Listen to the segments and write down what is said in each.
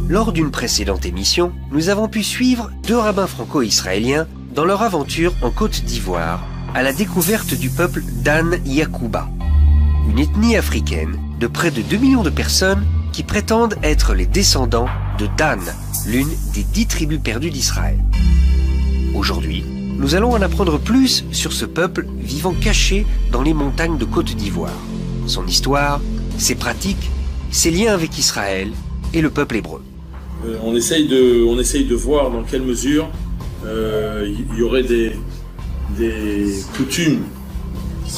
Lors d'une précédente émission, nous avons pu suivre deux rabbins franco-israéliens dans leur aventure en Côte d'Ivoire, à la découverte du peuple Dan Yakuba, une ethnie africaine de près de 2 millions de personnes qui prétendent être les descendants de Dan, l'une des 10 tribus perdues d'Israël. Aujourd'hui, nous allons en apprendre plus sur ce peuple vivant caché dans les montagnes de Côte d'Ivoire, son histoire, ses pratiques, ses liens avec Israël et le peuple hébreu. On essaye de voir dans quelle mesure il y aurait des coutumes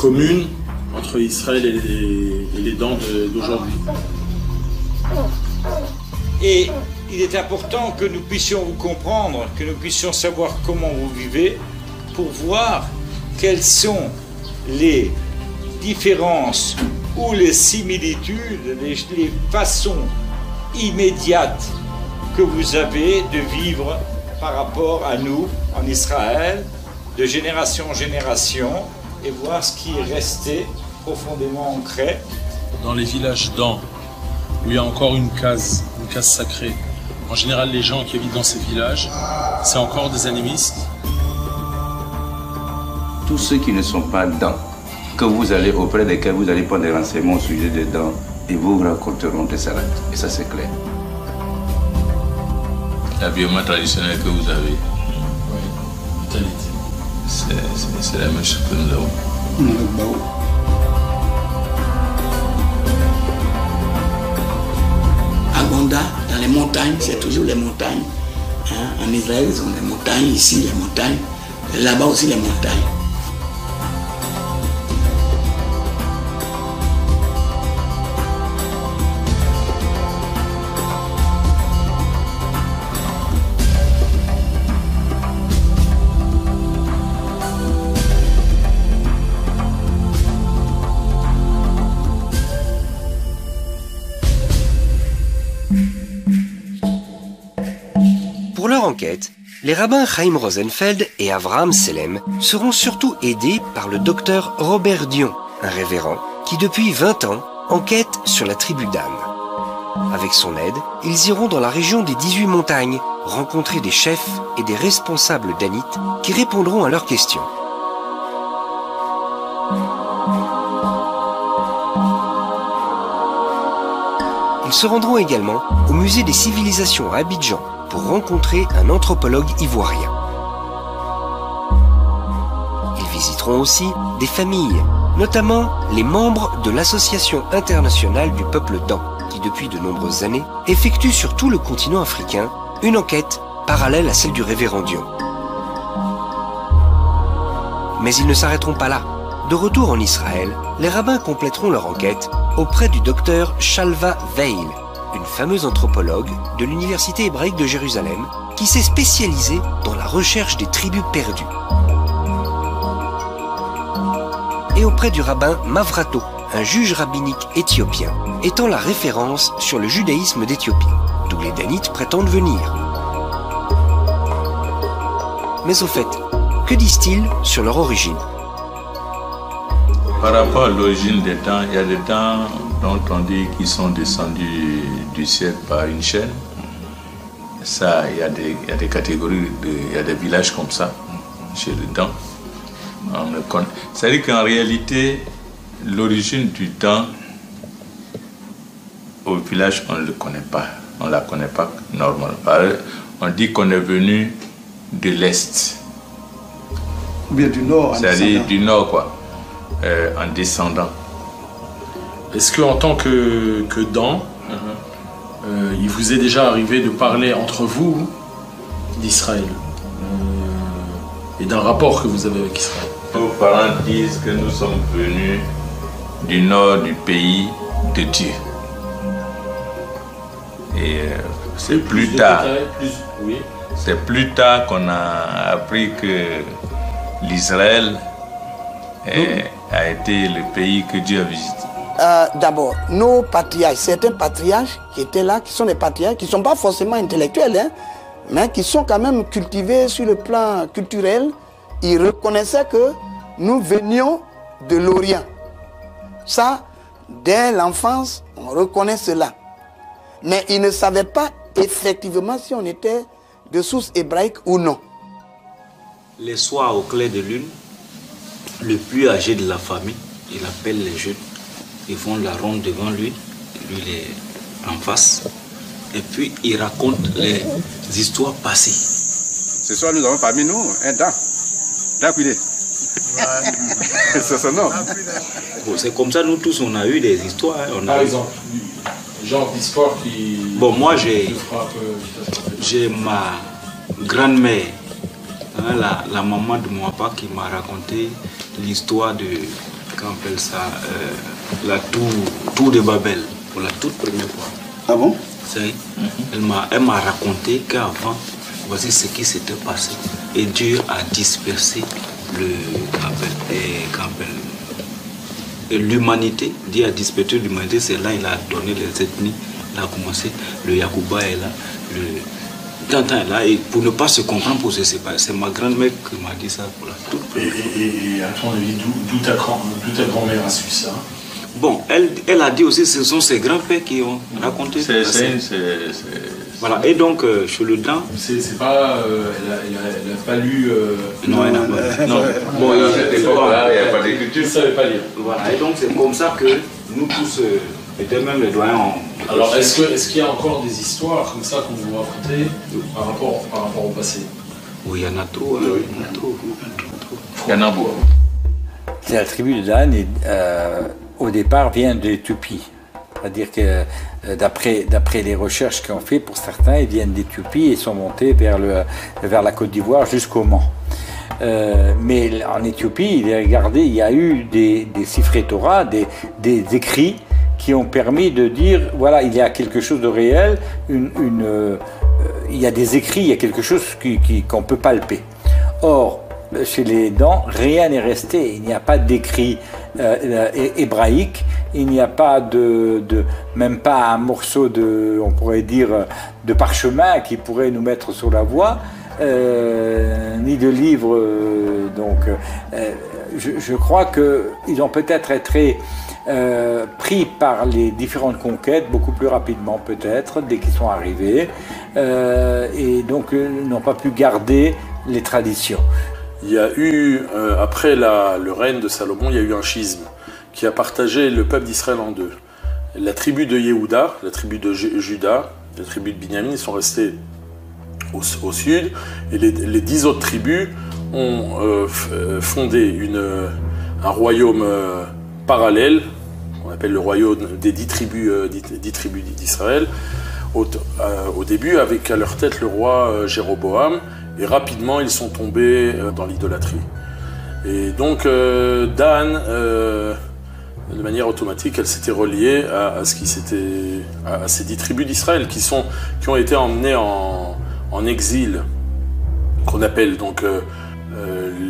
communes entre Israël et les dents d'aujourd'hui. Et il est important que nous puissions vous comprendre, que nous puissions savoir comment vous vivez, pour voir quelles sont les différences ou les similitudes, les façons immédiates que vous avez de vivre par rapport à nous en Israël, de génération en génération, et voir ce qui est resté profondément ancré. Dans les villages d'An, où il y a encore une case sacrée, en général les gens qui habitent dans ces villages, c'est encore des animistes. Tous ceux qui ne sont pas dents, que vous allez auprès desquels vous allez prendre des renseignements au sujet des dents, et vous raconteront des salades. Et ça, c'est clair. L'habillement traditionnel que vous avez, Oui, c'est la même chose que nous avons. À Gonda, dans les montagnes, c'est toujours les montagnes. En Israël, ils ont les montagnes, ici les montagnes, là-bas aussi les montagnes. Pour leur enquête, les rabbins Chaim Rosenfeld et Avraham Selem seront surtout aidés par le docteur Robert Dion, un révérend qui depuis 20 ans enquête sur la tribu Dan. Avec son aide, ils iront dans la région des 18 montagnes, rencontrer des chefs et des responsables danites qui répondront à leurs questions. Ils se rendront également au musée des civilisations à Abidjan pour rencontrer un anthropologue ivoirien. Ils visiteront aussi des familles, notamment les membres de l'Association internationale du peuple Dan, qui depuis de nombreuses années effectue sur tout le continent africain une enquête parallèle à celle du révérend Dion. Mais ils ne s'arrêteront pas là. De retour en Israël, les rabbins compléteront leur enquête auprès du docteur Shalva Veil, une fameuse anthropologue de l'Université hébraïque de Jérusalem qui s'est spécialisée dans la recherche des tribus perdues. Et auprès du rabbin Mavrato, un juge rabbinique éthiopien, étant la référence sur le judaïsme d'Éthiopie, d'où les Danites prétendent venir. Mais au fait, que disent-ils sur leur origine? Par rapport à l'origine des dents, il y a des dents dont on dit qu'ils sont descendus du ciel par une chaîne. Ça, il y a des catégories, il y a des villages comme ça, chez les dents. C'est-à-dire qu'en réalité, l'origine du dent au village, on ne le connaît pas. On ne la connaît pas normalement. On dit qu'on est venu de l'Est. Ou bien du Nord. C'est-à-dire du Nord, quoi. En descendant. Est-ce qu'en tant que Dan, il vous est déjà arrivé de parler entre vous d'Israël et d'un rapport que vous avez avec Israël? Nos parents disent que nous sommes venus du nord du pays de Dieu. Et c'est plus tard. C'est plus tard qu'on a appris que l'Israël a été le pays que Dieu a visité. D'abord, nos patriarches, certains patriarches qui étaient là, qui sont des patriarches, qui ne sont pas forcément intellectuels, mais qui sont quand même cultivés sur le plan culturel, ils reconnaissaient que nous venions de l'Orient. Ça, dès l'enfance, on reconnaît cela. Mais ils ne savaient pas effectivement si on était de source hébraïque ou non. Les soirs au clair de lune, le plus âgé de la famille, il appelle les jeunes, ils font la ronde devant lui, lui il est en face, et puis il raconte les histoires passées. Ce soir, nous avons parmi nous un Dan Quilé. C'est son nom. Bon, c'est comme ça, nous tous, on a eu des histoires. Hein, Par exemple, genre d'histoire qui... Bon, moi, j'ai ma grand-mère, hein, la maman de mon papa, qui m'a raconté l'histoire de, comment on appelle ça, la tour de Babel, pour la toute première fois. Ah bon? Elle m'a raconté qu'avant, voici ce qui s'était passé. Et Dieu a dispersé l'humanité. Dieu a dispersé l'humanité, c'est là il a donné les ethnies. Il a commencé, le Yacouba est là, le Tantan est là. Et pour ne pas se comprendre, c'est ma grand-mère qui m'a dit ça pour la toute première fois. Et à ton avis, d'où ta grand-mère a su ça? Bon, elle a dit aussi que ce sont ses grands-pères qui ont raconté ça. Voilà, et donc, chez le Dan... C'est pas... elle a pas lu... Non, elle n'a pas lu. Non. Bon, à cette époque-là, il n'y a pas d'écriture. Elle ne savait pas lire. Voilà, et donc c'est comme ça que nous tous, et de même les doyens ont... Alors, est-ce qu'il y a encore des histoires comme ça qu'on vous racontait par rapport au passé? Oui, il y en a trop. Hein, oui. Il y en a trop. Il y en a beaucoup. La tribu de Dan, au départ, vient d'Éthiopie. C'est-à-dire que d'après les recherches qu'on fait, pour certains, ils viennent d'Éthiopie et sont montés vers la Côte d'Ivoire jusqu'au Mans. Mais en Éthiopie, il y a eu des Sifrei Torah, des écrits qui ont permis de dire, voilà, il y a quelque chose de réel, il y a des écrits, il y a quelque chose qu'on peut palper. Or, chez les Dan, rien n'est resté, il n'y a pas d'écrit hébraïque, il n'y a pas même pas un morceau on pourrait dire, de parchemin qui pourrait nous mettre sur la voie, ni de livre. Je crois qu'ils ont peut-être été pris par les différentes conquêtes beaucoup plus rapidement peut-être, dès qu'ils sont arrivés, et donc n'ont pas pu garder les traditions. Il y a eu, après le règne de Salomon, il y a eu un schisme qui a partagé le peuple d'Israël en deux. La tribu de Yehuda, la tribu de Juda, la tribu de Binyamin, ils sont restés au sud, et les 10 autres tribus ont fondé un royaume parallèle, qu'on appelle le royaume des 10 tribus d'Israël, au début avec à leur tête le roi Jéroboam, et rapidement ils sont tombés dans l'idolâtrie. Et donc Dan, de manière automatique, elle s'était reliée à ces 10 tribus d'Israël qui ont été emmenées en exil, qu'on appelle donc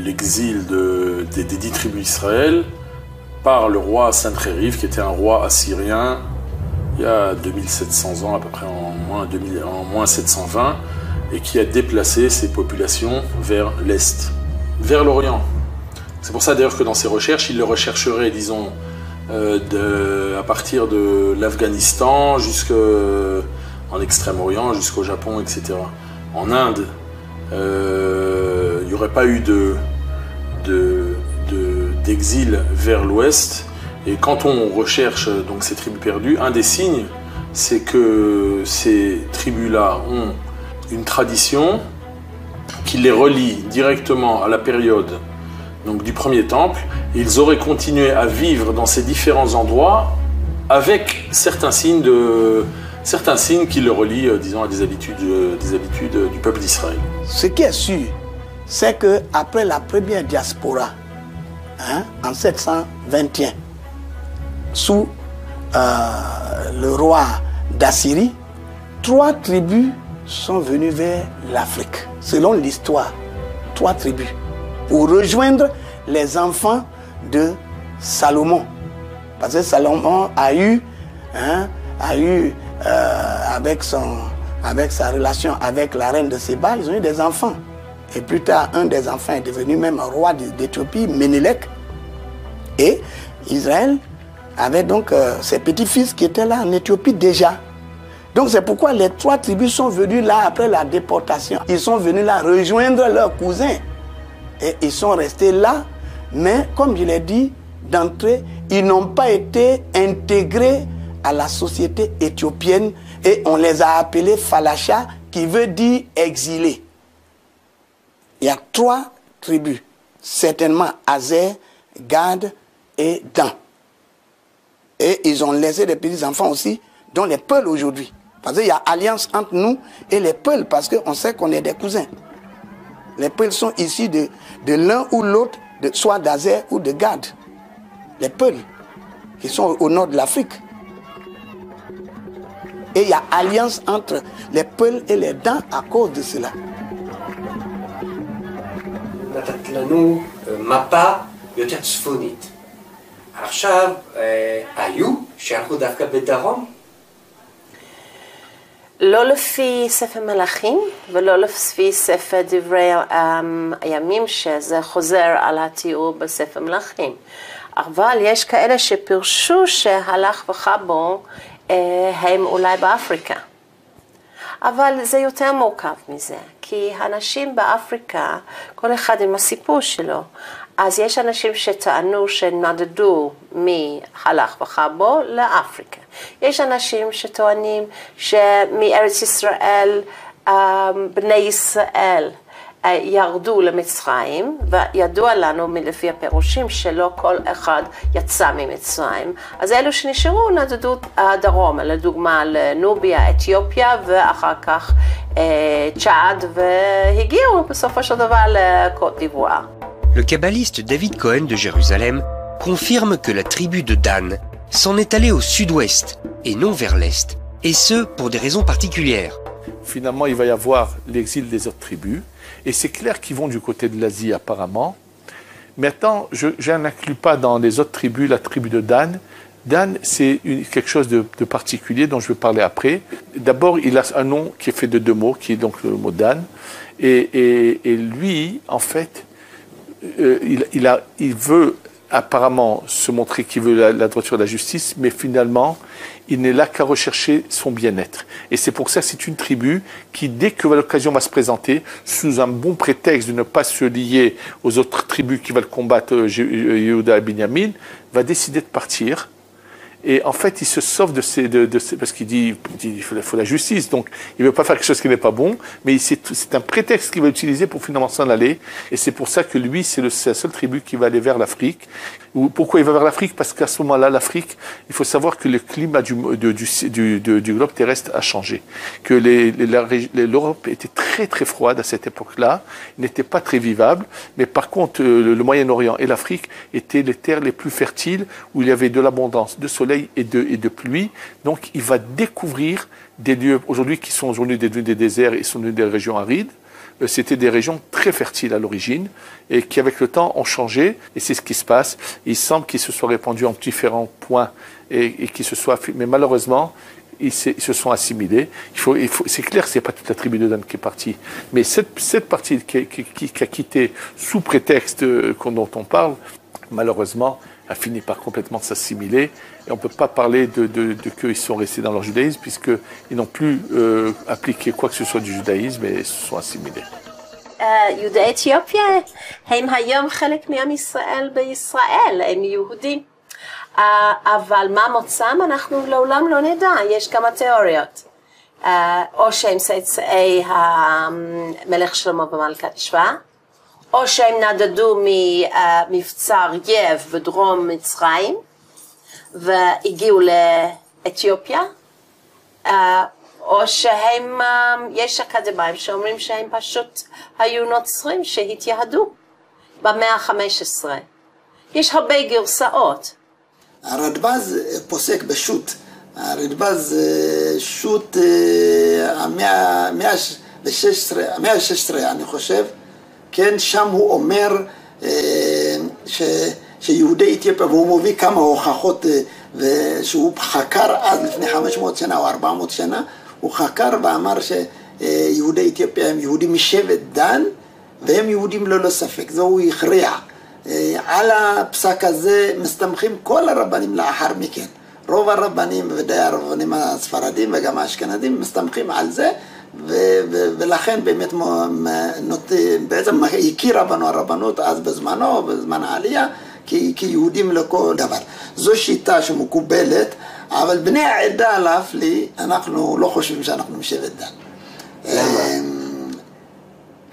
l'exil des 10 tribus d'Israël, par le roi Sancheriv, qui était un roi assyrien il y a 2700 ans à peu près, en moins 720, et qui a déplacé ses populations vers l'Est, vers l'Orient. C'est pour ça d'ailleurs que dans ses recherches, il le rechercherait, disons, à partir de l'Afghanistan jusqu'en Extrême-Orient, jusqu'au Japon, etc. En Inde, il n'y aurait pas eu d'exil vers l'Ouest. Et quand on recherche donc ces tribus perdues, un des signes, c'est que ces tribus-là ont une tradition qui les relie directement à la période donc, du premier temple. Ils auraient continué à vivre dans ces différents endroits avec certains signes qui le relient, disons, à des habitudes du peuple d'Israël. Ce qui est sûr, c'est qu'après la première diaspora, en 721, sous le roi d'Assyrie, 3 tribus sont venues vers l'Afrique, selon l'histoire. 3 tribus, pour rejoindre les enfants de Salomon. Parce que Salomon a eu avec sa relation avec la reine de Séba, ils ont eu des enfants. Et plus tard, un des enfants est devenu même roi d'Éthiopie, Ménélec. Et Israël avait donc ses petits-fils qui étaient là en Éthiopie déjà. Donc c'est pourquoi les 3 tribus sont venues là après la déportation. Ils sont venus là rejoindre leurs cousins. Et ils sont restés là, mais comme je l'ai dit d'entrée, ils n'ont pas été intégrés à la société éthiopienne et on les a appelés Falasha, qui veut dire exilés. Il y a 3 tribus, certainement Azer, Gad et Dan. Et ils ont laissé des petits-enfants aussi, dont les Peuls aujourd'hui. Parce qu'il y a alliance entre nous et les Peuls, parce qu'on sait qu'on est des cousins. Les Peuls sont issus de l'un ou l'autre, soit d'Azer ou de Gad. Les Peuls, qui sont au nord de l'Afrique. Et il y a alliance entre les Peuls et les Dans à cause de cela. נתת לנו מפה יותר צפונית. עכשיו, היו שהלכו דווקא בדרום? לא לפי ספר מלכים ולא לפי ספר דברי הימים, שזה חוזר על התיאור בספר מלכים. אבל יש כאלה שפרשו שהלך וחבו הם אולי באפריקה. אבל זה יותר מורכב מזה, כי האנשים באפריקה, כל אחד עם הסיפור שלו, אז יש אנשים שטענו שנדדו מהלך וחבו לאפריקה. יש אנשים שטוענים שמארץ ישראל, בני ישראל ירדו למצרים, וידוע לנו מלפי הפירושים שלא כל אחד יצא ממצרים. אז אלו שנשארו נדדו דרום, לדוגמה לנוביה, אתיופיה, ואחר כך צ'אד, והגיעו בסופו של דבר לקוט דיבואר. Le kabbaliste David Cohen de Jérusalem confirme que la tribu de Dan s'en est allée au sud-ouest et non vers l'est, et ce pour des raisons particulières. Finalement, il va y avoir l'exil des autres tribus, et c'est clair qu'ils vont du côté de l'Asie apparemment. Maintenant, je n'inclus pas dans les autres tribus la tribu de Dan. Dan, c'est quelque chose de particulier dont je vais parler après. D'abord, il a un nom qui est fait de 2 mots, qui est donc le mot Dan, et lui, en fait, il veut apparemment se montrer qu'il veut la droiture et la justice, mais finalement, il n'est là qu'à rechercher son bien-être. Et c'est pour ça que c'est une tribu qui, dès que l'occasion va se présenter, sous un bon prétexte de ne pas se lier aux autres tribus qui veulent combattre Yehuda et Binyamin, va décider de partir. Et en fait, il se sauve de ces parce qu'il dit il faut la justice, donc il ne veut pas faire quelque chose qui n'est pas bon, mais c'est un prétexte qu'il va utiliser pour finalement s'en aller. Et c'est pour ça que lui, c'est la seule tribu qui va aller vers l'Afrique. Pourquoi il va vers l'Afrique? Parce qu'à ce moment-là, l'Afrique, il faut savoir que le climat du globe terrestre a changé. Que l'Europe était très très froide à cette époque-là, n'était pas très vivable, mais par contre, le Moyen-Orient et l'Afrique étaient les terres les plus fertiles, où il y avait de l'abondance de soleil et de pluie. Donc il va découvrir des lieux aujourd'hui qui sont aujourd'hui des déserts et sont devenus des régions arides. C'était des régions très fertiles à l'origine et qui avec le temps ont changé, et c'est ce qui se passe. Il semble qu'ils se soient répandus en différents points et qu'ils se soient, mais malheureusement ils se sont assimilés. C'est clair que ce n'est pas toute la tribu de Dan qui est partie, mais cette partie qui a quitté sous prétexte dont on parle, malheureusement a fini par complètement s'assimiler, et on ne peut pas parler de qu'ils sont restés dans leur judaïsme, puisqu'ils n'ont plus appliqué quoi que ce soit du judaïsme et se sont assimilés. יהודי אתיופיה הם היום חלק מעם ישראל בישראל, הם יהודים. אבל מה מוצאם אנחנו לעולם לא נדע, יש כמה תיאוריות. או שהם צאצאי המלך שלמה ומלכת שבא, או שהם נדדו ממבצע ארייב בדרום מצרים והגיעו לאתיופיה, או שהם, יש אקדמאים שאומרים שהם פשוט היו נוצרים שהתייהדו במאה ה-15. יש הרבה גרסאות. הרדב"ז פוסק בשו"ת. הרדב"ז שו"ת המאה ה-16 אני חושב, כן, שם הוא אומר שיהודי אתיופיה, והוא מביא כמה הוכחות, שהוא חקר אז לפני 500 שנה או 400 שנה, הוא חקר ואמר שיהודי אתיופיה הם יהודים משבט דן, והם יהודים ללא ספק, זה הוא הכריע. על הפסק הזה מסתמכים כל הרבנים לאחר מכן. רוב הרבנים ודי הרבנים הספרדים וגם האשכנזים מסתמכים על זה, ולכן באמת בעצם הכירה בנו הרבנות אז בזמנו, בזמן העלייה, כיהודים לכל דבר. זו שיטה שמקובלת, אבל בני העדה על אף לי, אנחנו לא חושבים שאנחנו משבט דן.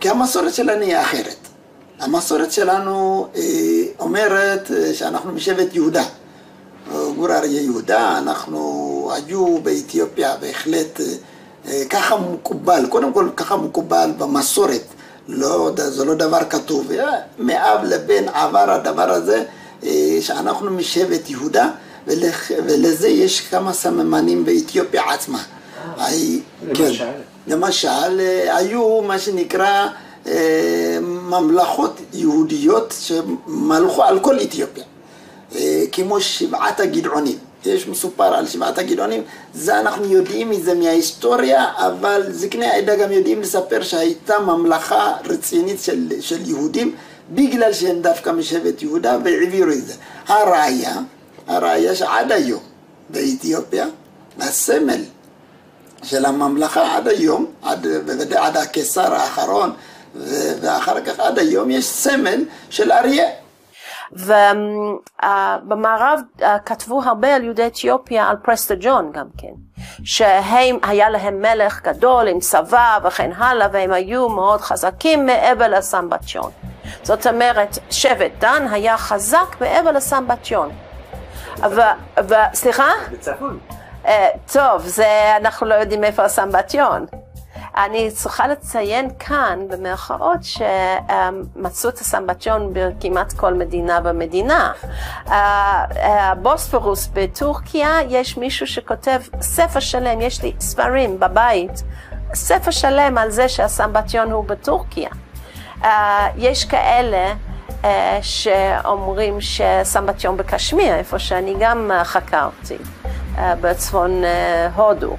כי המסורת שלנו היא אחרת. המסורת שלנו אומרת שאנחנו משבט יהודה. גור אריה יהודה, אנחנו היו באתיופיה בהחלט ככה מקובל, קודם כל ככה מקובל במסורת, זה לא דבר כתוב, מאב לבן עבר הדבר הזה שאנחנו משבט יהודה, ולזה יש כמה סממנים באתיופיה עצמה. למשל, היו מה שנקרא ממלכות יהודיות שמלכו על כל אתיופיה, כמו שבעת הגדעונים. יש מסופר על שבעת הגדעונים, זה אנחנו יודעים מזה מההיסטוריה, אבל זקני העדה גם יודעים לספר שהייתה ממלכה רצינית של יהודים, בגלל שהם דווקא משבט יהודה והעבירו את זה. הראיה שעד היום באתיופיה, הסמל של הממלכה עד היום, עד הקיסר האחרון, ואחר כך עד היום יש סמל של אריה. ובמערב כתבו הרבה על יהודי אתיופיה, על פרסטה ג'ון גם כן, שהיה להם מלך גדול עם צבא וכן הלאה, והם היו מאוד חזקים מעבר לסמבטיון. זאת אומרת, שבט דן היה חזק מעבר לסמבטיון. סליחה? בצפון. טוב, אנחנו לא יודעים איפה הסמבטיון. אני צריכה לציין כאן במרכאות שמצאו את הסמבטיון בכמעט כל מדינה במדינה. בוספורוס בטורקיה יש מישהו שכותב ספר שלם, יש לי ספרים בבית, ספר שלם על זה שהסמבטיון הוא בטורקיה. יש כאלה שאומרים שסמבטיון בקשמיר, איפה שאני גם חקרתי, בצפון הודו.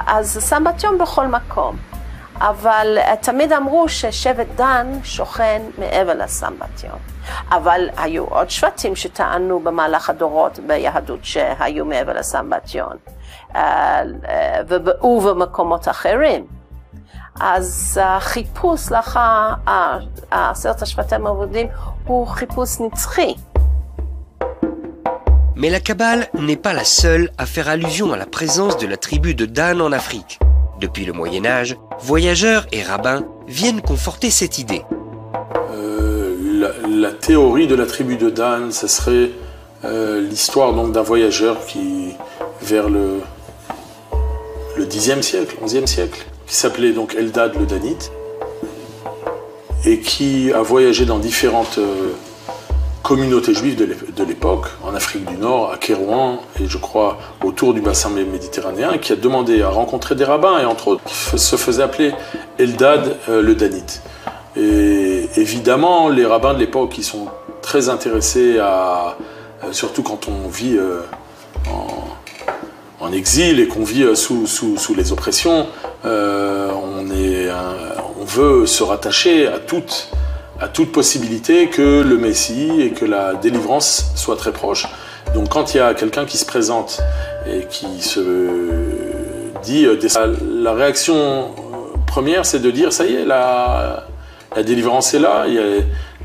אז סמבטיון בכל מקום, אבל תמיד אמרו ששבט דן שוכן מעבר לסמבטיון. אבל היו עוד שבטים שטענו במהלך הדורות ביהדות שהיו מעבר לסמבטיון, ובמקומות אחרים. אז החיפוש לאחר 10 השבטים האבודים הוא חיפוש נצחי. Mais la Kabbale n'est pas la seule à faire allusion à la présence de la tribu de Dan en Afrique. Depuis le Moyen-Âge, voyageurs et rabbins viennent conforter cette idée. La théorie de la tribu de Dan, ce serait l'histoire donc d'un voyageur qui, vers le 10e siècle, 11e siècle, qui s'appelait donc Eldad le Danite, et qui a voyagé dans différentes communauté juive de l'époque, en Afrique du Nord, à Kérouan, et je crois autour du bassin méditerranéen, qui a demandé à rencontrer des rabbins, et entre autres, qui se faisait appeler Eldad le Danite. Et évidemment, les rabbins de l'époque, qui sont très intéressés à, surtout quand on vit en exil et qu'on vit sous les oppressions, on veut se rattacher à toute possibilité que le Messie et que la délivrance soient très proches. Donc quand il y a quelqu'un qui se présente et qui se dit, la réaction première c'est de dire ça y est, la délivrance est là, il y a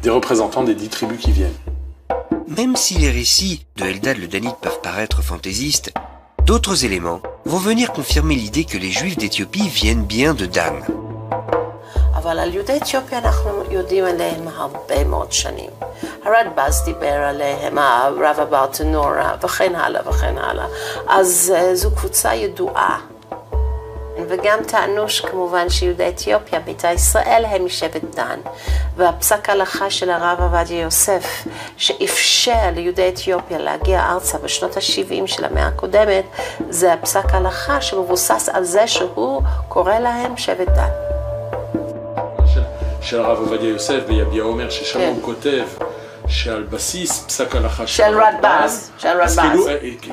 des représentants des 10 tribus qui viennent. Même si les récits de Eldad le Danite peuvent paraître fantaisistes, d'autres éléments vont venir confirmer l'idée que les Juifs d'Éthiopie viennent bien de Dan. אבל על יהודי אתיופיה אנחנו יודעים עליהם הרבה מאוד שנים. הרדב"ז דיבר עליהם, הרב אברטנורה וכן הלאה וכן הלאה. אז זו קבוצה ידועה. וגם טענו שכמובן שיהודי אתיופיה, ביתא ישראל, הם משבט דן. והפסק ההלכה של הרב עובדיה יוסף, שאפשר ליהודי אתיופיה להגיע ארצה בשנות ה-70 של המאה הקודמת, זה הפסק ההלכה שמבוסס על זה שהוא קורא להם שבט דן. של הרב עובדיה יוסף, ויביע אומר ששם הוא כותב שעל בסיס פסק הלכה של רדב"ז,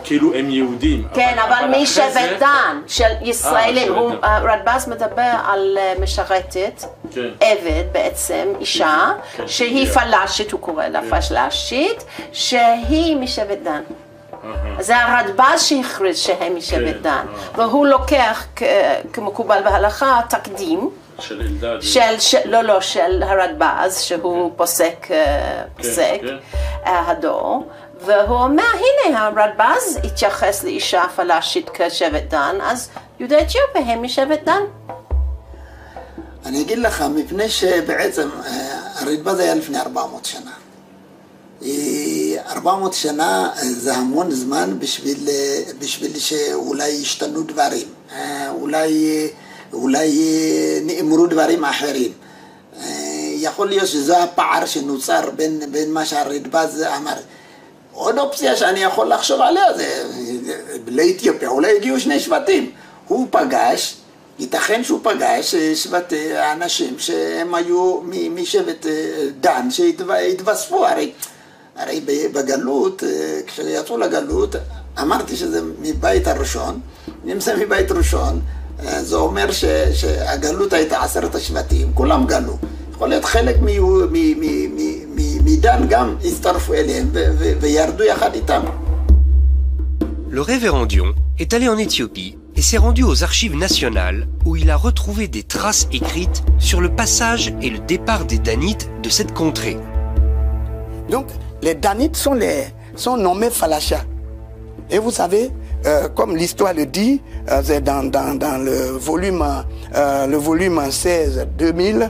כאילו הם יהודים. כן, אבל משבט דן, של ישראלים, רדב"ז מדבר על משרתת, עבד בעצם, אישה, שהיא פלשית, הוא קורא לה פלשית, שהיא משבט דן. זה הרדב"ז שהכריז שהם משבט דן, והוא לוקח כמקובל בהלכה תקדים של אלדד. של הרדב"ז, שהוא פוסק הדור, והוא אומר, הנה הרדב"ז התייחס לאישה פלשית כשבט דן, אז יהודי אתיופיה הם משבט דן. אני אגיד לך, מפני שבעצם הרדב"ז היה לפני 400 שנה. 400 שנה זה המון זמן בשביל שאולי ישתנו דברים, אולי נאמרו דברים אחרים. יכול להיות שזה הפער שנוצר בין מה שהרדב"ז אמר. עוד אופציה שאני יכול לחשוב עליה זה לאתיופיה, אולי הגיעו שני שבטים. הוא פגש, ייתכן שהוא פגש שבט אנשים שהם היו משבט דן שהתווספו, הרי בגלות, כשיצאו לגלות, אמרתי שזה מבית הראשון, אם זה מבית ראשון, זה אומר שהגלות הייתה 10 השבטים, כולם גלו. יכול להיות חלק מדן גם הצטרפו אליהם וירדו יחד איתם. Le révérend Dion est allé en Éthiopie et s'est rendu aux archives nationales où il a retrouvé des traces écrites sur le passage et le départ des Danites de cette contrée. Donc, les Danites sont nommés Falasha. Et vous savez, comme l'histoire le dit, c'est dans le volume 16-2000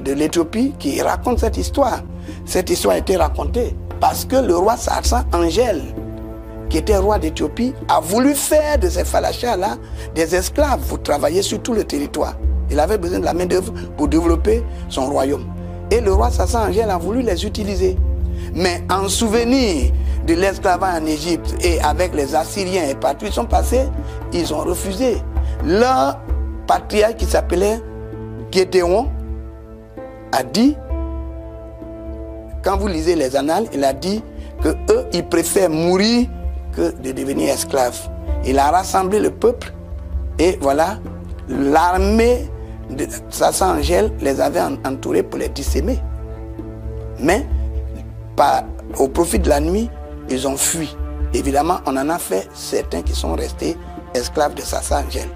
de l'Éthiopie qui raconte cette histoire. Cette histoire a été racontée parce que le roi Sarsan Angèle, qui était roi d'Éthiopie, a voulu faire de ces Falachas-là des esclaves pour travailler sur tout le territoire. Il avait besoin de la main-d'œuvre pour développer son royaume. Et le roi Sarsan Angèle a voulu les utiliser. Mais en souvenir de l'esclavage en Égypte et avec les Assyriens et partout, ils sont passés, ils ont refusé. Leur patriarche qui s'appelait Gédéon a dit, quand vous lisez les annales, il a dit que eux, ils préfèrent mourir que de devenir esclaves. Il a rassemblé le peuple et voilà, l'armée de Sarsan Angèle les avait entourés pour les dissémer. Mais au profit de la nuit, ils ont fui. Évidemment, on en a fait certains qui sont restés esclaves de Sarsan Angèle.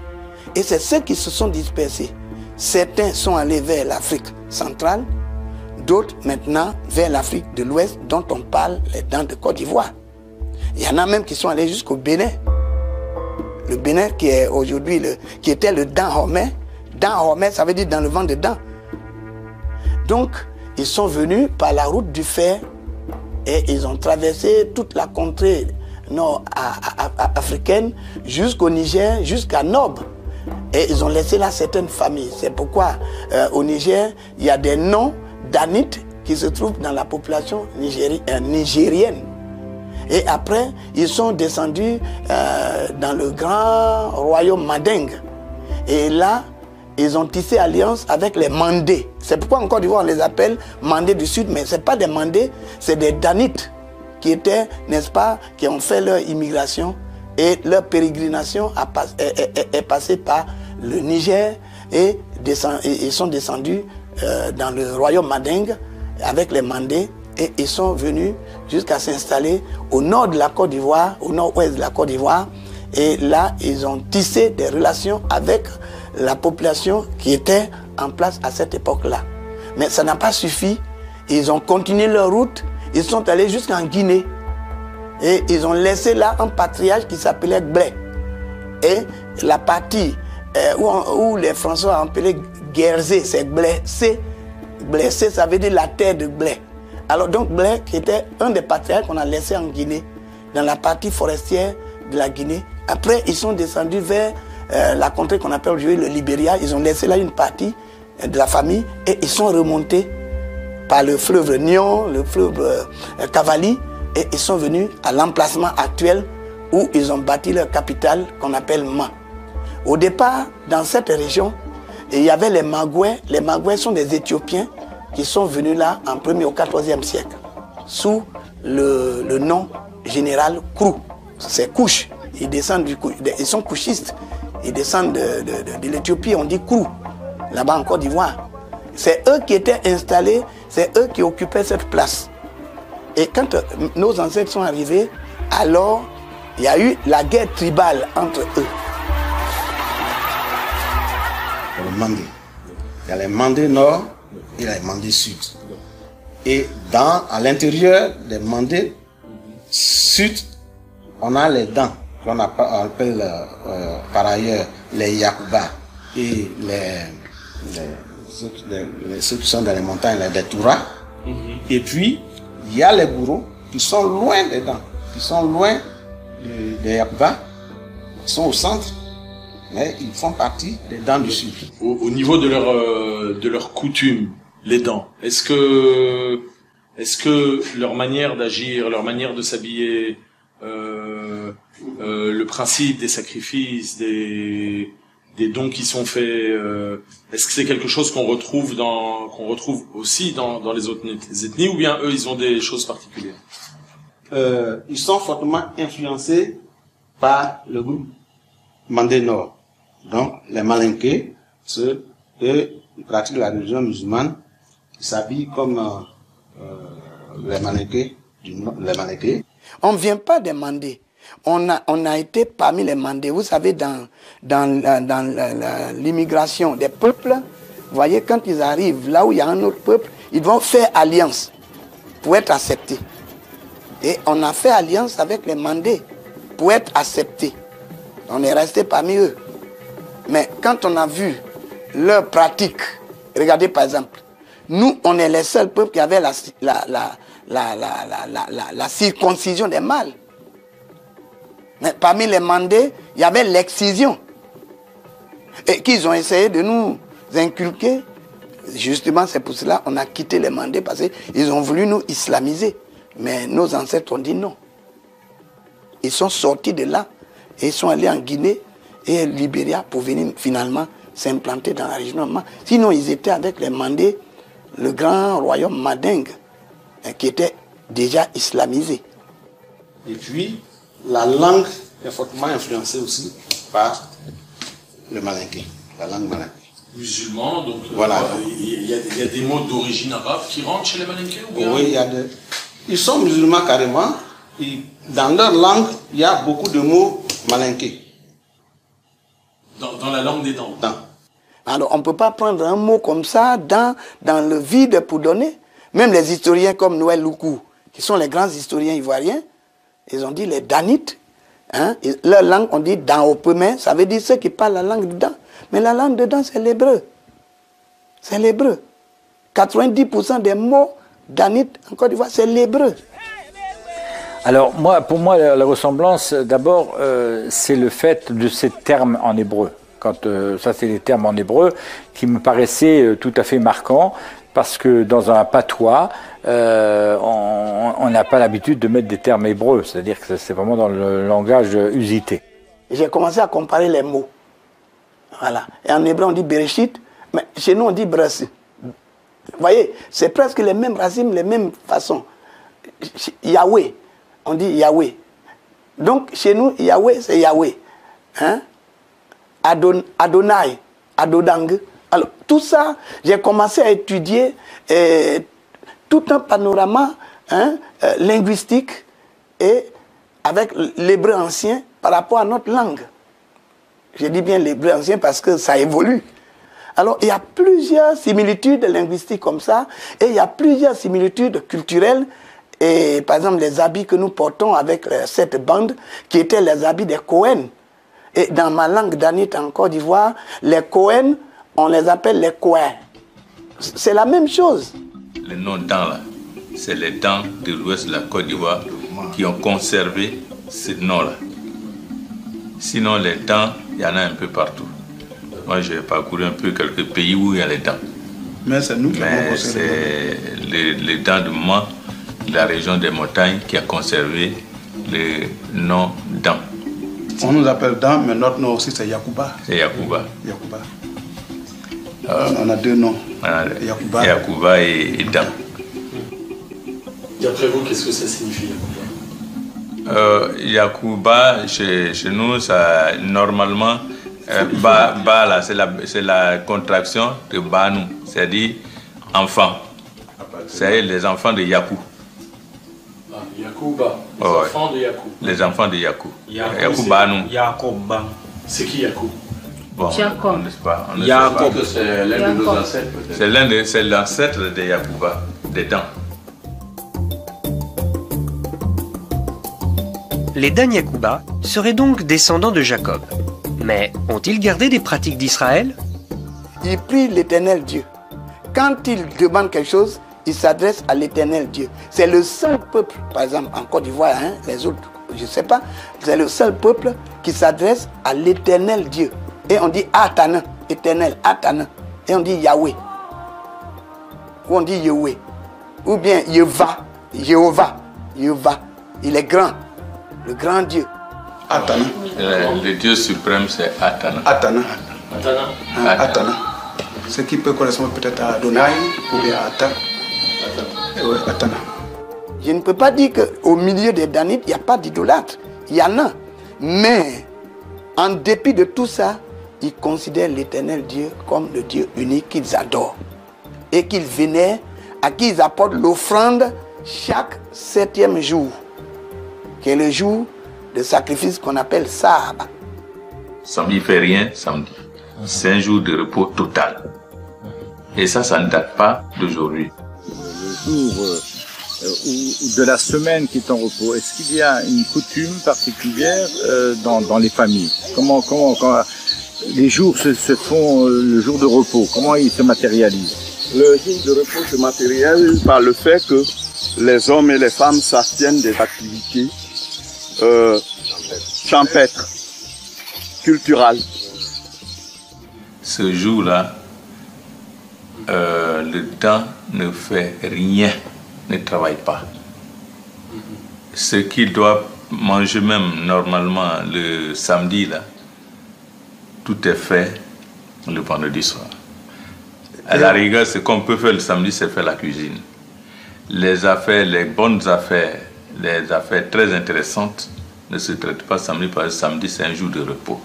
Et c'est ceux qui se sont dispersés. Certains sont allés vers l'Afrique centrale, d'autres maintenant vers l'Afrique de l'Ouest, dont on parle dans de Côte d'Ivoire. Il y en a même qui sont allés jusqu'au Bénin. Le Bénin qui est aujourd'hui, qui était le Dan Homais. Dan Homais, ça veut dire dans le vent de Dan. Donc, ils sont venus par la route du fer et ils ont traversé toute la contrée nord-africaine jusqu'au Niger, jusqu'à Nob. Et ils ont laissé là certaines familles. C'est pourquoi au Niger, il y a des noms danites qui se trouvent dans la population nigérienne. Et après, ils sont descendus dans le grand royaume Manding. Et là, ils ont tissé alliance avec les Mandés. C'est pourquoi en Côte d'Ivoire, on les appelle Mandés du Sud, mais ce n'est pas des Mandés, c'est des Danites qui étaient, n'est-ce pas, qui ont fait leur immigration et leur pérégrination est passée par le Niger et ils sont descendus dans le royaume Manding avec les Mandés et ils sont venus jusqu'à s'installer au nord de la Côte d'Ivoire, au nord-ouest de la Côte d'Ivoire. Et là, ils ont tissé des relations avec la population qui était en place à cette époque-là. Mais ça n'a pas suffi. Ils ont continué leur route. Ils sont allés jusqu'en Guinée. Et ils ont laissé là un patriarche qui s'appelait Blé. Et la partie où les Français ont appelé Guérzé, c'est Blessé. Blessé, ça veut dire la terre de Blé. Alors donc Blé, qui était un des patriarches qu'on a laissé en Guinée, dans la partie forestière de la Guinée. Après, ils sont descendus vers la contrée qu'on appelle aujourd'hui le Libéria. Ils ont laissé là une partie de la famille et ils sont remontés par le fleuve Nyon, le fleuve Cavali, et ils sont venus à l'emplacement actuel où ils ont bâti leur capitale qu'on appelle Ma. Au départ, dans cette région, il y avait les Magouais. Les Magouais sont des Éthiopiens qui sont venus là en 1er au 14e siècle sous le nom général Krou. C'est Couche. Ils sont couchistes. Ils descendent de l'Éthiopie, on dit Krou, là-bas en Côte d'Ivoire. C'est eux qui étaient installés, c'est eux qui occupaient cette place. Et quand nos ancêtres sont arrivés, alors il y a eu la guerre tribale entre eux. Le Mandé. Il y a les Mandés nord et les Mandés sud. Et à l'intérieur des Mandés sud, on a les dents, qu'on appelle par ailleurs les Yakuba et ceux qui sont dans les montagnes, les Touras. Et puis, il y a les bourreaux qui sont loin des dents, qui sont loin des Yakuba, qui sont au centre, mais ils font partie des dents du sud. Au niveau de leur coutume, les dents, est-ce que leur manière d'agir, leur manière de s'habiller, le principe des sacrifices, des dons qui sont faits, est-ce que c'est quelque chose qu'on retrouve aussi dans les autres ethnies, ou bien eux ils ont des choses particulières? Ils sont fortement influencés par le groupe Mandé Nord. Donc les Malinké, ceux qui pratiquent la religion musulmane, ils s'habillent comme les Malinké. On ne vient pas des Mandés. On a été parmi les Mandés. Vous savez, dans l'immigration des peuples, vous voyez, quand ils arrivent là où il y a un autre peuple, ils vont faire alliance pour être acceptés. Et on a fait alliance avec les Mandés pour être acceptés. On est resté parmi eux. Mais quand on a vu leur pratique, regardez par exemple, nous, on est les seuls peuples qui avaient la circoncision des mâles. Mais parmi les Mandés, il y avait l'excision. Et qu'ils ont essayé de nous inculquer. Justement, c'est pour cela qu'on a quitté les Mandés, parce qu'ils ont voulu nous islamiser. Mais nos ancêtres ont dit non. Ils sont sortis de là et ils sont allés en Guinée et Libéria pour venir finalement s'implanter dans la région. Sinon, ils étaient avec les Mandés, le grand royaume Mandingue, qui était déjà islamisé. Et puis, la langue est fortement influencée aussi par le Malinké, la langue Malinké. Musulmans, donc voilà. Il y a des mots d'origine arabe qui rentrent chez les Malinké, ou bien? Oui, ils sont musulmans carrément. Dans leur langue, il y a beaucoup de mots Malinké. Dans la langue des dents. Alors, on ne peut pas prendre un mot comme ça dans le vide pour donner. Même les historiens comme Noël Loukou, qui sont les grands historiens ivoiriens, ils ont dit les Danites, hein, leur langue, on dit dans au premier, ça veut dire ceux qui parlent la langue dedans. Mais la langue dedans, c'est l'hébreu. C'est l'hébreu. 90% des mots danites en Côte d'Ivoire, c'est l'hébreu. Alors, pour moi, la ressemblance, d'abord, c'est le fait de ces termes en hébreu. Ça, c'est les termes en hébreu qui me paraissaient tout à fait marquants, parce que dans un patois, on n'a pas l'habitude de mettre des termes hébreux, c'est-à-dire que c'est vraiment dans le langage usité. J'ai commencé à comparer les mots. Voilà. Et en hébreu, on dit Bereshit, mais chez nous, on dit Brassi. Vous voyez, c'est presque les mêmes racines, les mêmes façons. Yahweh, on dit Yahweh. Donc, chez nous, Yahweh, c'est Yahweh. Hein? Adonai, Adodang. Alors, tout ça, j'ai commencé à étudier tout un panorama linguistique et avec l'hébreu ancien par rapport à notre langue. Je dis bien l'hébreu ancien parce que ça évolue. Alors, il y a plusieurs similitudes linguistiques comme ça, et il y a plusieurs similitudes culturelles. Et par exemple, les habits que nous portons avec cette bande, qui étaient les habits des Cohen. Et dans ma langue danite en Côte d'Ivoire, les Cohen, on les appelle les Cohen. C'est la même chose. Les noms dents là, c'est les dents de l'ouest de la Côte d'Ivoire qui ont conservé ce nom-là. Sinon, les dents, il y en a un peu partout. Moi, j'ai parcouru un peu quelques pays où il y a les dents. Mais c'est nous qui avons conservé. C'est les dents de Mans, la région des montagnes, qui a conservé le nom dents. On nous appelle dents, mais notre nom aussi c'est Yakuba. C'est Yakuba. Yakuba. On a deux noms. Yakuba et dents. D'après vous, qu'est-ce que ça signifie, Yakuba, chez nous, ça, normalement, ba là, c'est la contraction de Banou, c'est-à-dire enfant. C'est les enfants de Yakou. Yacouba, les Ouais. enfants de Yacoub. Les enfants de Yacoub. Yacoub, Yacouba, nous. Yacoub. C'est qui Yacoub? Bon, Jacob. on ne sait pas. On ne sait Jacob. pas. C'est l'un de nos ancêtres, peut-être. C'est l'ancêtre de Yacouba, des dents. Les Dan Yacouba seraient donc descendants de Jacob. Mais ont-ils gardé des pratiques d'Israël? Il prie l'Éternel Dieu. Quand il demande quelque chose, il s'adresse à l'Éternel Dieu. C'est le seul peuple, par exemple en Côte d'Ivoire, hein, les autres, je ne sais pas, c'est le seul peuple qui s'adresse à l'Éternel Dieu. Et on dit Atana, Éternel, Atana. Et on dit Yahweh. Ou on dit Yahweh. Ou bien Yehova, Jéhovah, Jéhovah. Il est grand, le grand Dieu. Atana. Le Dieu suprême, c'est Atana. Atana. Atana. Atana. Ce qui peut correspondre peut-être à Adonai ou bien à Ata. Oui, Atana. Je ne peux pas dire qu'au milieu des Danites, il n'y a pas d'idolâtre. Il y en a. Mais, en dépit de tout ça, ils considèrent l'Éternel Dieu comme le Dieu unique qu'ils adorent. Et qu'ils vénèrent, à qui ils apportent l'offrande chaque 7e jour, qui est le jour de sacrifice qu'on appelle Sabbat. Samedi, il ne fait rien, samedi. C'est un jour de repos total. Et ça ne date pas d'aujourd'hui. Le jour de la semaine qui est en repos, est-ce qu'il y a une coutume particulière dans les familles? Comment les jours se font le jour de repos? Comment ils se matérialisent? Le jour de repos se matérialise par le fait que les hommes et les femmes s'abstiennent des activités champêtres, culturelles. Ce jour-là, le temps ne fait rien, ne travaille pas. Ce qu'ils doivent manger même normalement le samedi, là, tout est fait le vendredi soir. À la rigueur, ce qu'on peut faire le samedi, c'est faire la cuisine. Les affaires, les bonnes affaires, les affaires très intéressantes ne se traitent pas samedi, parce que samedi, c'est un jour de repos.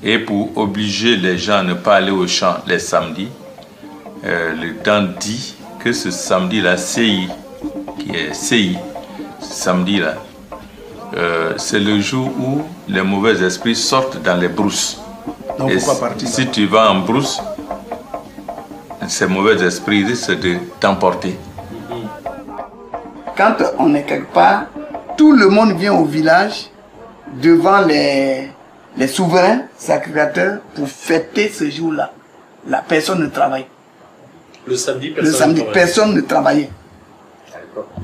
Et pour obliger les gens à ne pas aller au champ les samedis, le temps dit que ce samedi-là, CI, qui est CI, ce samedi-là, c'est le jour où les mauvais esprits sortent dans les brousses. Donc et pourquoi partir? Si tu vas en brousse, ces mauvais esprits risquent de t'emporter. Quand on est quelque part, tout le monde vient au village devant les souverains sacrificateurs pour fêter ce jour-là. La personne ne travaille. Le samedi, Personne ne travaillait.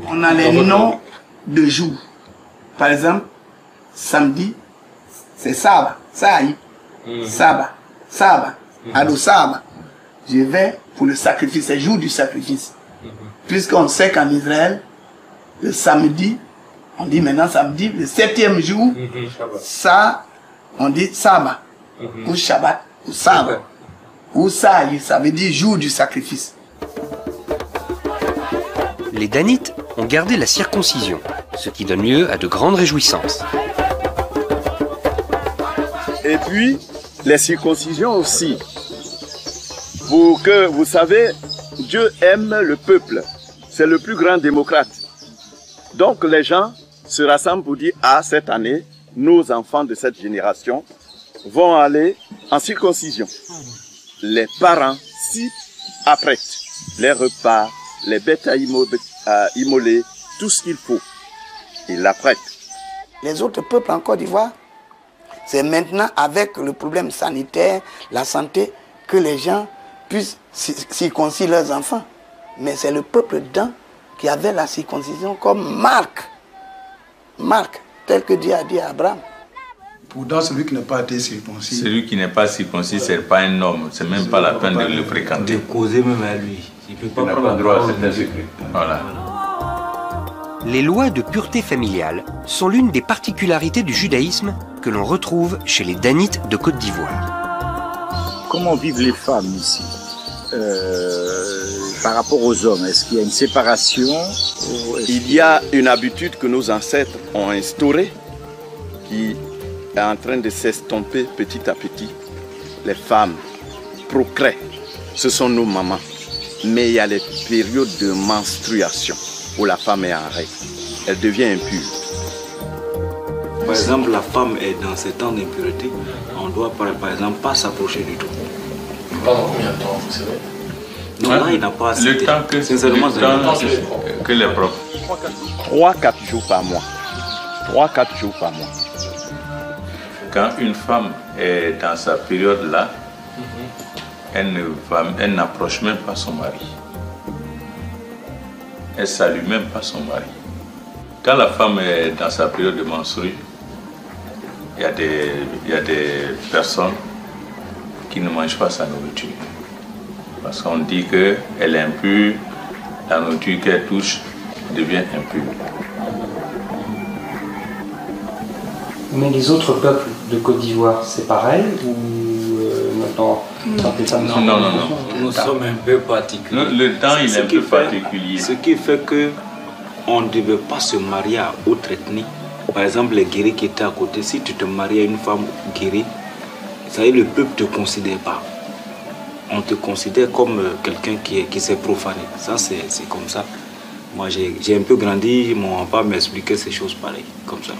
On a les noms de jours. Par exemple, samedi, c'est Saba, Saï, Saba, Saba, Ado Saba. Je vais pour le sacrifice, c'est le jour du sacrifice. Puisqu'on sait qu'en Israël, le samedi, on dit maintenant samedi, le 7e jour, ça, on dit Saba, ou Shabbat, ou Saba, ou Saï, ça veut dire jour du sacrifice. Les Danites ont gardé la circoncision, ce qui donne lieu à de grandes réjouissances. Et puis, les circoncisions aussi. Pour que, vous savez, Dieu aime le peuple. C'est le plus grand démocrate. Donc les gens se rassemblent pour dire, ah, cette année, nos enfants de cette génération vont aller en circoncision. Les parents s'y apprêtent. Les repas, les bêtes à immoler, tout ce qu'il faut. Ils l'apprêtent. Les autres peuples en Côte d'Ivoire, c'est maintenant avec le problème sanitaire, la santé, que les gens puissent circoncire leurs enfants. Mais c'est le peuple d'An qui avait la circoncision comme marque. Marque, tel que Dieu a dit à Abraham. Pourtant, celui qui n'a pas été circoncis. Celui qui n'est pas circoncis, ce n'est pas un homme. Ce n'est même pas la peine de le fréquenter. De causer même à lui. Il ne peut Il n'a pas droit à cette insécurité. Voilà. Les lois de pureté familiale sont l'une des particularités du judaïsme que l'on retrouve chez les Danites de Côte d'Ivoire. Comment vivent les femmes ici par rapport aux hommes? Est-ce qu'il y a une séparation? Il y a une habitude que nos ancêtres ont instaurée qui est en train de s'estomper petit à petit. Les femmes procréent, ce sont nos mamans. Mais il y a les périodes de menstruation où la femme est en règle. elle devient impure. Par exemple, la femme est dans ses temps d'impureté, on doit par exemple pas s'approcher du tout. Pendant combien de temps, vous savez? Non, là, il n'a pas assez. Le temps que les propres. 3-4 jours par mois. 3-4 jours par mois. Quand une femme est dans sa période-là, elle n'approche même pas son mari. Elle ne salue même pas son mari. Quand la femme est dans sa période de menstrues, il y a des personnes qui ne mangent pas sa nourriture. Parce qu'on dit qu'elle est impure, la nourriture qu'elle touche devient impure. Mais les autres peuples de Côte d'Ivoire, c'est pareil ou maintenant Non. Nous sommes un peu particuliers. Le temps, il est un peu particulier. Ce qui fait que on ne devait pas se marier à autre ethnie. Par exemple, les guéris qui étaient à côté, si tu te maries à une femme guérie, ça y est, le peuple ne te considère pas. On te considère comme quelqu'un qui s'est profané. Ça, c'est comme ça. Moi, j'ai un peu grandi, mon papa m'expliquait ces choses pareilles, comme ça.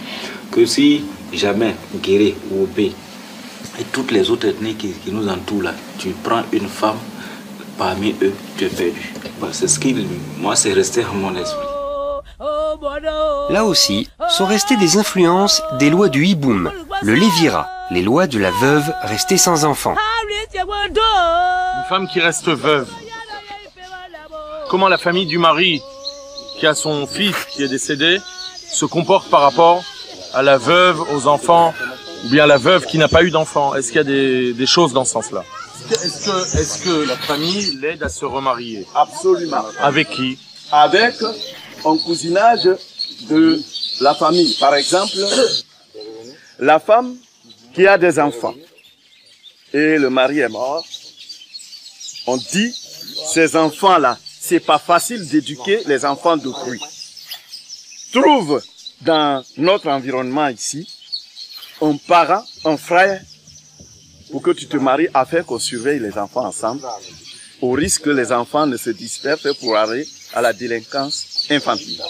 Que si jamais Guéré ou Obé et toutes les autres ethnies qui nous entourent là, tu prends une femme parmi eux, tu es perdu. C'est ce qui, moi, c'est resté à mon esprit. Là aussi, sont restées des influences des lois du Hiboum, le Lévira, les lois de la veuve restée sans enfant. Une femme qui reste veuve, comment la famille du mari qui a son fils qui est décédé se comporte par rapport à la veuve, aux enfants, ou bien à la veuve qui n'a pas eu d'enfants? Est-ce qu'il y a des choses dans ce sens-là? Est-ce que la famille l'aide à se remarier? Absolument. Avec qui? Avec un cousinage de la famille. Par exemple, la femme qui a des enfants et le mari est mort, on dit, ces enfants-là, c'est pas facile d'éduquer les enfants d'autrui. Trouve dans notre environnement ici un parent, un frère, pour que tu te maries afin qu'on surveille les enfants ensemble, au risque que les enfants ne se dispersent pour aller à la délinquance infantile.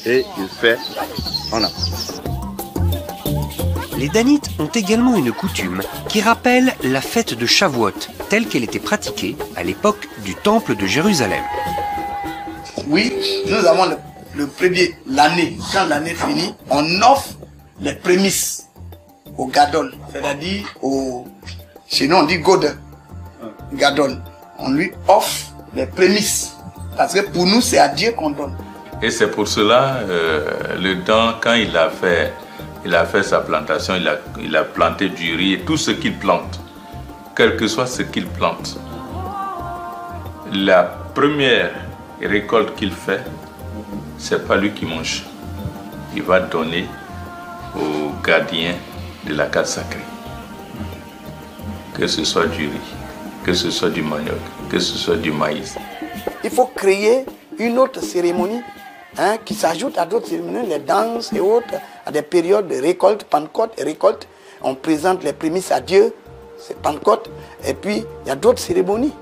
Et il fait, on a. Les Danites ont également une coutume qui rappelle la fête de Shavuot, telle qu'elle était pratiquée à l'époque du temple de Jérusalem. Oui, nous avons le premier, l'année. Quand l'année finit, on offre les prémices au Gadol, c'est-à-dire chez nous on dit God, Gadol. On lui offre les prémices, parce que pour nous c'est à Dieu qu'on donne. Et c'est pour cela, le don, quand il a fait sa plantation, il a planté du riz et tout ce qu'il plante, quel que soit ce qu'il plante. La première récolte qu'il fait, c'est pas lui qui mange. Il va donner au gardien de la carte sacrée. Que ce soit du riz, que ce soit du manioc, que ce soit du maïs. Il faut créer une autre cérémonie qui s'ajoute à d'autres cérémonies, les danses et autres, à des périodes de récolte, Pentecôte et récolte. On présente les prémices à Dieu, c'est Pentecôte, et puis il y a d'autres cérémonies.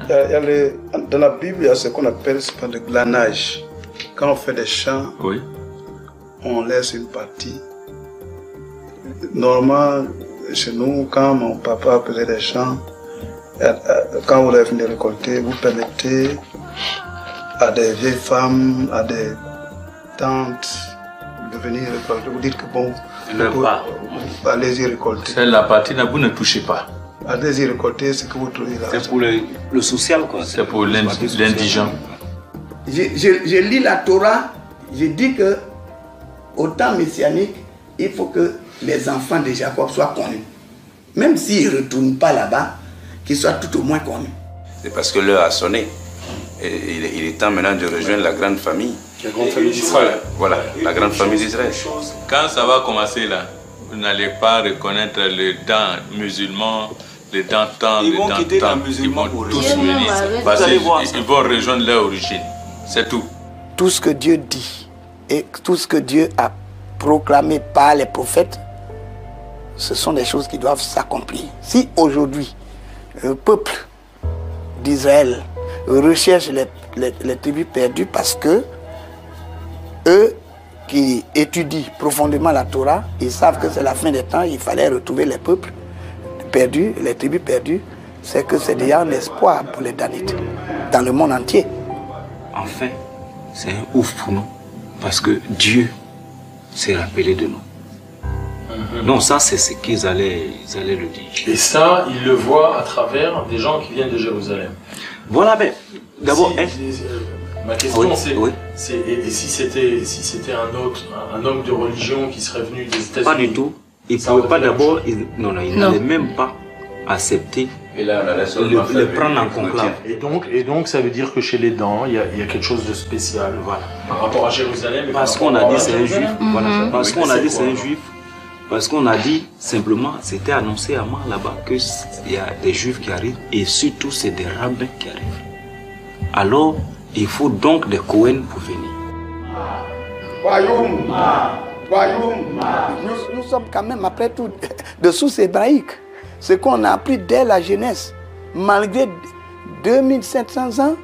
Dans la Bible, il y a ce qu'on appelle le glanage. Quand on fait des chants, oui, on laisse une partie. Normalement, chez nous, quand mon papa faisait des chants, quand vous venez récolter, vous permettez à des vieilles femmes, à des tantes de venir récolter. Vous dites que bon, allez-y récolter. C'est la partie là, vous ne touchez pas. Allez-y récolter ce que vous trouvez là. C'est pour le social, quoi. C'est pour l'indigent. Je lis la Torah, je dis que au temps messianique, il faut que les enfants de Jacob soient connus. Même s'ils ne retournent pas là-bas, qu'ils soient tout au moins connus. C'est parce que l'heure a sonné. Et il est temps maintenant de rejoindre la grande famille. La grande famille d'Israël. Voilà, la grande famille d'Israël. Quand ça va commencer là, vous n'allez pas reconnaître les dents musulmans, les dents temps, les dents temps. Ils vont tous venir. Parce qu'ils vont rejoindre leur origine. C'est tout. Tout ce que Dieu dit et tout ce que Dieu a proclamé par les prophètes, ce sont des choses qui doivent s'accomplir. Si aujourd'hui, le peuple d'Israël recherche les tribus perdues parce que eux qui étudient profondément la Torah, ils savent que c'est la fin des temps, il fallait retrouver les peuples perdus, les tribus perdues. C'est que c'est déjà un espoir pour les Danites dans le monde entier. Enfin, c'est un ouf pour nous, parce que Dieu s'est rappelé de nous. Non, ça c'est ce qu'ils allaient le dire. Et ça, ils le voient à travers des gens qui viennent de Jérusalem. Voilà, mais d'abord... Ma question c'est, et si c'était un homme de religion qui serait venu des États-Unis? Pas du tout. Il ne pouvait pas d'abord... Non, il n'allait même pas accepter le prendre en conclave. Et donc, ça veut dire que chez les Dans, il y a quelque chose de spécial, voilà, par rapport à Jérusalem. Parce qu'on a dit c'est un juif. Voilà. Parce qu'on a dit c'est un juif. Parce qu'on a dit simplement, c'était annoncé à moi là-bas qu'il y a des juifs qui arrivent et surtout c'est des rabbins qui arrivent. Alors, il faut donc des Cohen pour venir. Nous sommes quand même, après tout, de sources hébraïques. Ce qu'on a appris dès la jeunesse, malgré 2700 ans,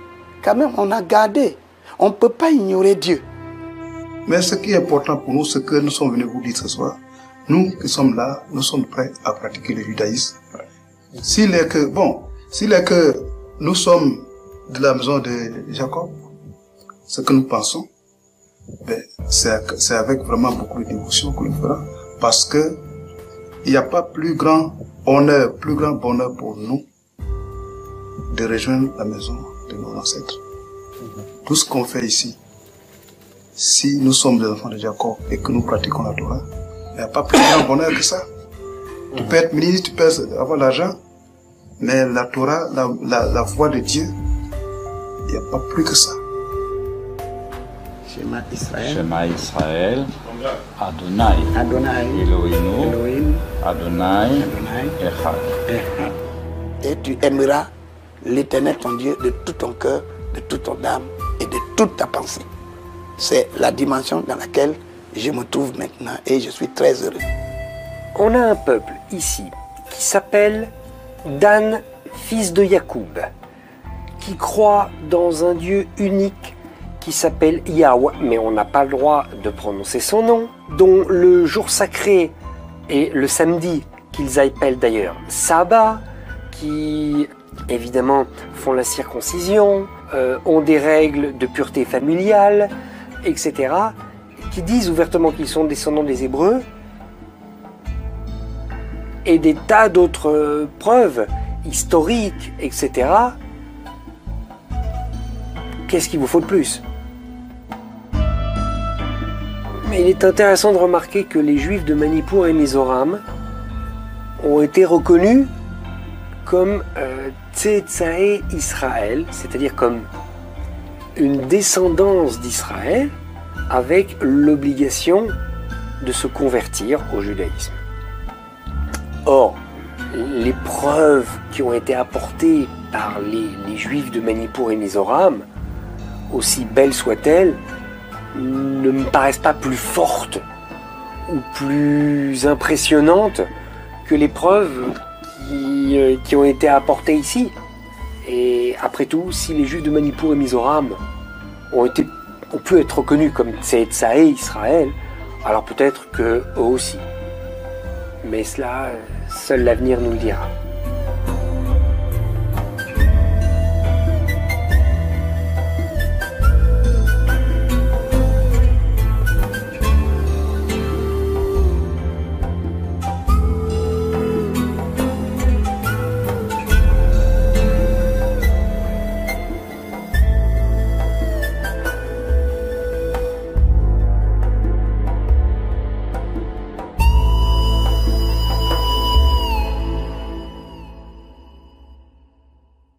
quand même, on a gardé. On ne peut pas ignorer Dieu. Mais ce qui est important pour nous, c'est que nous sommes venus vous dire ce soir. Nous qui sommes là, nous sommes prêts à pratiquer le judaïsme. S'il est que nous sommes de la maison de Jacob, ce que nous pensons, ben, c'est avec vraiment beaucoup de dévotion que nous ferons, parce que il n'y a pas plus grand honneur, plus grand bonheur pour nous de rejoindre la maison de nos ancêtres. Tout ce qu'on fait ici, si nous sommes des enfants de Jacob et que nous pratiquons la Torah, il n'y a pas plus grand bonheur que ça. Tu peux être ministre, tu peux avoir l'argent, mais la Torah, la voix de Dieu, il n'y a pas plus que ça. Shema Israël, Adonai, Elohim, Adonai, Echad. Et tu aimeras l'Éternel ton Dieu de tout ton cœur, de toute ton âme et de toute ta pensée. C'est la dimension dans laquelle je me trouve maintenant et je suis très heureux. On a un peuple ici qui s'appelle Dan, fils de Yacoub, qui croit dans un Dieu unique qui s'appelle Yahweh, mais on n'a pas le droit de prononcer son nom, dont le jour sacré est le samedi, qu'ils appellent d'ailleurs Sabbat, qui évidemment font la circoncision, ont des règles de pureté familiale, etc., qui disent ouvertement qu'ils sont descendants des Hébreux, et des tas d'autres preuves historiques, etc. Qu'est-ce qu'il vous faut de plus? Mais il est intéressant de remarquer que les Juifs de Manipour et Mizoram ont été reconnus comme Tsetsae Israël, c'est-à-dire comme une descendance d'Israël avec l'obligation de se convertir au judaïsme. Or, les preuves qui ont été apportées par les Juifs de Manipour et Mizoram, aussi belles soient-elles, ne me paraissent pas plus fortes ou plus impressionnantes que les preuves qui ont été apportées ici. Et après tout, si les Juifs de Manipour et Mizoram ont pu être reconnus comme Tsetsae Israël, alors peut-être qu'eux aussi. Mais cela, seul l'avenir nous le dira.